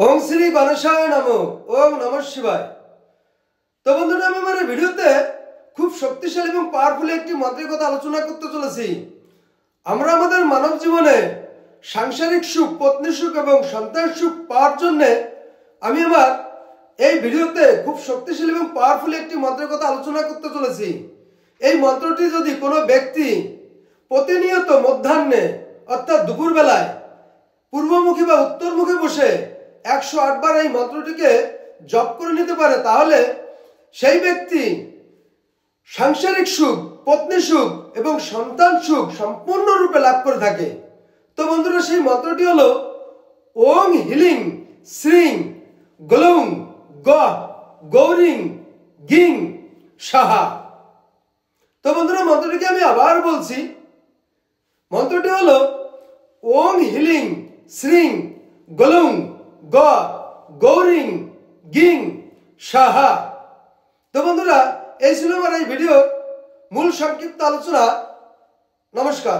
ओम श्री गणेशाय नमो। ओम नमः शिवाय। तो बंधुरा আমি আমার ভিডিওতে খুব শক্তিশালী এবং পাওয়ারফুল একটি মন্ত্রের কথা আলোচনা করতে চলেছি। আমরা আমাদের মানব জীবনে সাংসারিক সুখ, পত্নী সুখ এবং সন্তান সুখ পাওয়ার জন্য আমি আমার এই ভিডিওতে খুব শক্তিশালী এবং পাওয়ারফুল একটি মন্ত্রের কথা আলোচনা করতে চলেছি। এই মন্ত্রটি যদি কোনো ব্যক্তি প্রতিনিয়ত মধ্যাহ্নে অর্থাৎ দুপুরবেলায় পূর্বমুখী বা উত্তরমুখী বসে 108 বার এই মন্ত্রটিকে জপ করে নিতে পারে, তাহলে সেই ব্যক্তি সাংসারিক সুখ, পত্নী সুখ এবং সন্তান সুখ সম্পূর্ণরূপে লাভ করে থাকে। তো বন্ধুরা, সেই মন্ত্রটি হলো ওং হিলিং শ্রীং গ্লৌং গহ গৌরিং গিং সাহা। তো বন্ধুরা, মন্ত্রটিকে আমি আবার বলছি। মন্ত্রটি হলো ওং হিলিং শ্রীং গ্লৌং গহ গৌরিং গিং সাহা। তো বন্ধুরা, এই ছিল আমার এই ভিডিওর মূল সংক্ষিপ্ত আলোচনা। নমস্কার।